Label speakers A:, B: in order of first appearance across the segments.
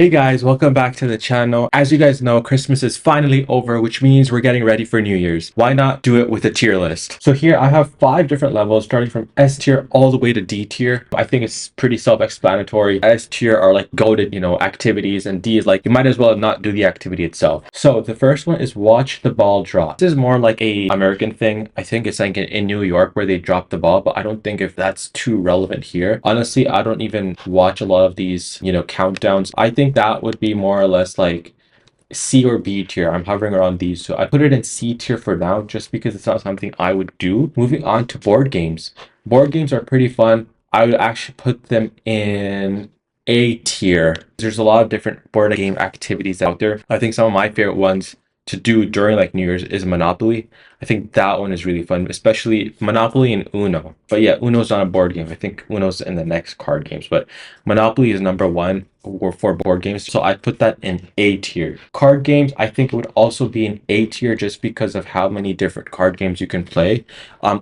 A: Hey guys, welcome back to the channel. As you guys know, Christmas is finally over, which means we're getting ready for New Year's. Why not do it with a tier list? So here I have 5 different levels starting from S tier all the way to D tier. I think it's pretty self-explanatory. S tier are like goated, activities, and D is like you might as well not do the activity itself. So the first one is watch the ball drop. This is more like a American thing. I think it's like in New York where they drop the ball, but I don't think if that's too relevant here. Honestly, I don't even watch a lot of these, countdowns. I think that would be more or less like C or B tier. I'm hovering around these, so I put it in C tier for now just because it's not something I would do. Moving on to board games. Board games are pretty fun. I would actually put them in A tier. There's a lot of different board game activities out there. I think some of my favorite ones to do during like New Year's is Monopoly. I think that one is really fun, especially Monopoly and Uno. But yeah, Uno's not a board game. I think Uno's in the next card games, but Monopoly is number one for board games. So I'd put that in A tier. Card games, I think it would also be in A tier just because of how many different card games you can play.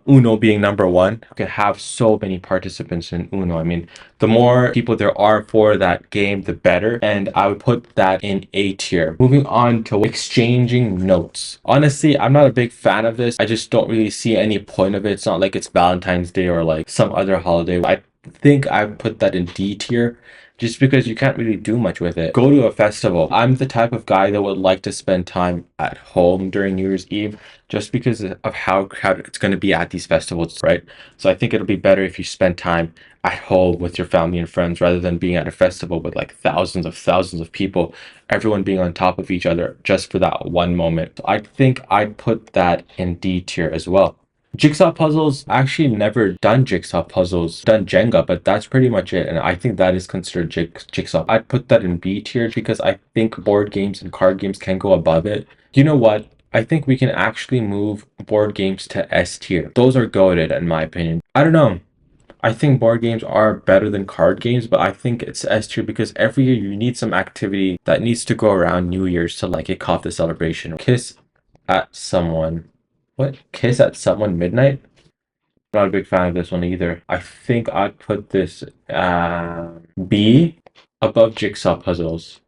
A: Uno being number one, you can have so many participants in Uno. I mean, the more people there are for that game, the better. And I would put that in A tier. Moving on to exchanging notes. Honestly, I'm not a big fan of this. I just don't really see any point of it. It's not like it's Valentine's Day or like some other holiday. I think I would put that in D tier just because you can't really do much with it. Go to a festival. I'm the type of guy that would like to spend time at home during New Year's Eve just because of how crowded it's going to be at these festivals, right? So I think it'll be better if you spend time at home with your family and friends rather than being at a festival with like thousands of people, everyone being on top of each other just for that one moment. I think I'd put that in D tier as well. Jigsaw puzzles, actually never done jigsaw puzzles, done Jenga, but that's pretty much it. And I think that is considered jigsaw. I'd put that in B tier because I think board games and card games can go above it. You know what? I think we can actually move board games to S tier. Those are goated in my opinion. I don't know. I think board games are better than card games, but I think it's S tier because every year you need some activity that needs to go around New Year's to like kick off the celebration. Kiss at someone. What? Kiss at someone midnight? Not a big fan of this one either. I think I'd put this B above jigsaw puzzles.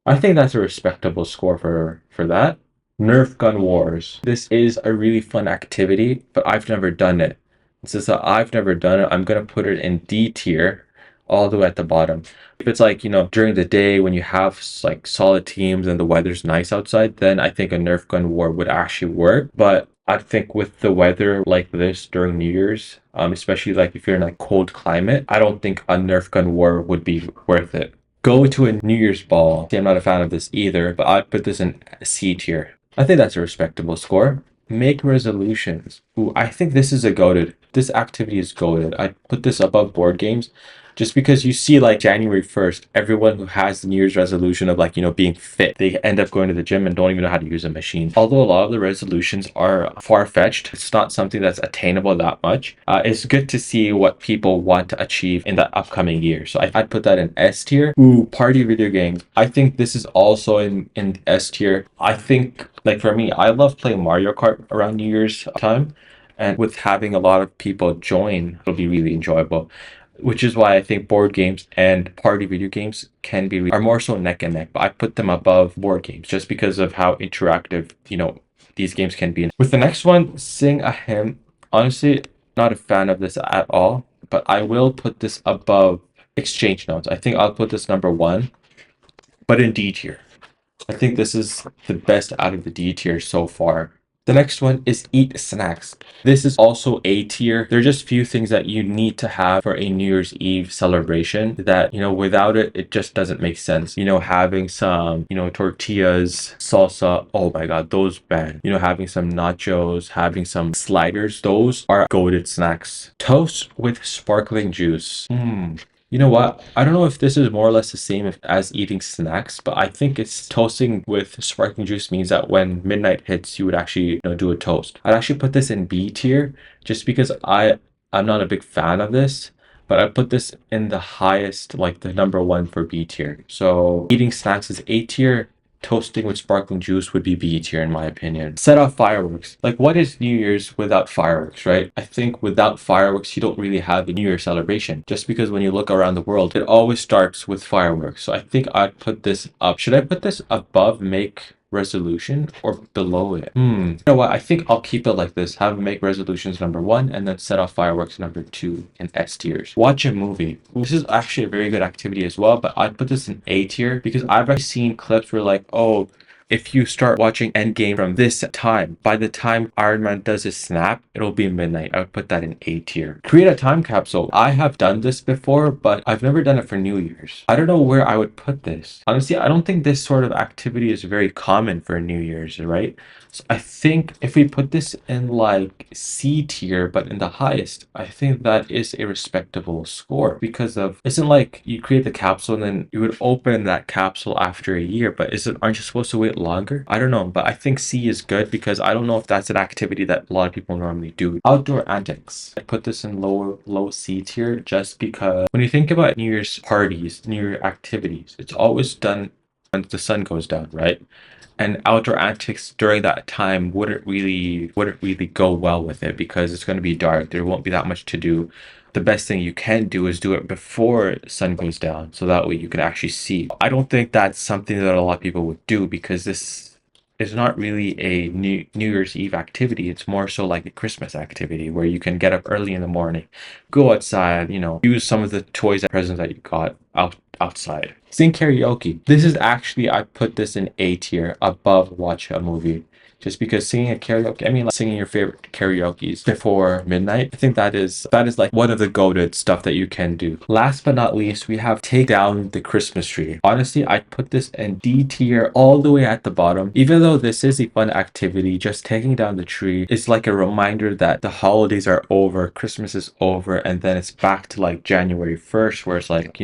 A: I think that's a respectable score for that. Nerf gun wars. This is a really fun activity, but I've never done it. Since I've never done it, I'm gonna put it in D tier, all the way at the bottom. If it's like, during the day when you have like solid teams and the weather's nice outside, then I think a Nerf gun war would actually work. But I think with the weather like this during New Year's, especially like if you're in a cold climate, I don't think a Nerf gun war would be worth it. Go to a New Year's ball. See, I'm not a fan of this either, but I'd put this in C tier. I think that's a respectable score. Make resolutions. Ooh, I think this is a goated. This activity is goated. I put this above board games just because you see like January 1st, everyone who has the New Year's resolution of like, being fit, they end up going to the gym and don't even know how to use a machine. Although a lot of the resolutions are far-fetched, it's not something that's attainable that much. It's good to see what people want to achieve in the upcoming year. So I'd put that in S tier. Ooh, party video games. I think this is also in S tier. I think like for me, I love playing Mario Kart around New Year's time. And with having a lot of people join, it'll be really enjoyable. Which is why I think board games and party video games are more so neck and neck. But I put them above board games just because of how interactive, these games can be. With the next one, sing a hymn. Honestly, not a fan of this at all. But I will put this above exchange notes. I think I'll put this number one, but in D tier. I think this is the best out of the D tier so far. The next one is eat snacks. This is also A tier. There are just few things that you need to have for a New Year's Eve celebration that, without it, it just doesn't make sense. Having some, tortillas, salsa. Oh my God, those bang. Having some nachos, having some sliders. Those are goated snacks. Toast with sparkling juice. You know what? I don't know if this is more or less the same as eating snacks, but I think it's toasting with sparkling juice means that when midnight hits, you would actually, do a toast. I'd actually put this in B tier just because I'm not a big fan of this, but I put this in the highest, like the number one for B tier. So eating snacks is A tier. toasting with sparkling juice would be B tier in my opinion. Set off fireworks. Like, what is New Year's without fireworks, right? I think without fireworks, you don't really have a New Year celebration. Just because when you look around the world, it always starts with fireworks. So I think I'd put this up. Should I put this above make resolution or below it? You know what? I think I'll keep it like this. Have make resolutions number one and then set off fireworks number two in S tiers. Watch a movie. This is actually a very good activity as well, but I'd put this in A tier because I've actually seen clips where like, oh, if you start watching Endgame from this time, by the time Iron Man does his snap, it'll be midnight. I would put that in A tier. Create a time capsule. I have done this before, but I've never done it for New Year's. I don't know where I would put this. Honestly, I don't think this sort of activity is very common for New Year's, right? So I think if we put this in like C tier, but in the highest, I think that is a respectable score because of, isn't like you create the capsule and then you would open that capsule after a year, but aren't you supposed to wait longer? I don't know, but I think C is good because I don't know if that's an activity that a lot of people normally do. Outdoor antics. I put this in low C tier just because when you think about New Year's parties, New Year activities, it's always done when the sun goes down, right? And outdoor antics during that time wouldn't really go well with it because it's going to be dark. There won't be that much to do. The best thing you can do is do it before sun goes down, so that way you can actually see. I don't think that's something that a lot of people would do because this is not really a New Year's Eve activity. It's more so like a Christmas activity where you can get up early in the morning, go outside, use some of the toys and presents that you got outside. Sing karaoke. This is actually, I put this in A tier above watch a movie. Just because singing a karaoke, I mean, like singing your favorite karaoke's before midnight, I think that is like one of the goated stuff that you can do. Last but not least, we have take down the Christmas tree. Honestly, I'd put this in D tier all the way at the bottom. Even though this is a fun activity, just taking down the tree is like a reminder that the holidays are over, Christmas is over, and then it's back to like January 1st, where it's like,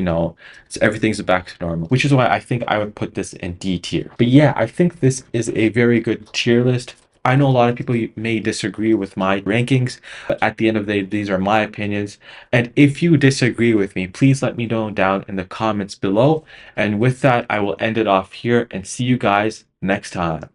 A: everything's back to normal, which is why I think I would put this in D tier. But yeah, I think this is a very good tier list. I know a lot of people may disagree with my rankings, but at the end of the day, these are my opinions. And if you disagree with me, please let me know down in the comments below. And with that, I will end it off here and see you guys next time.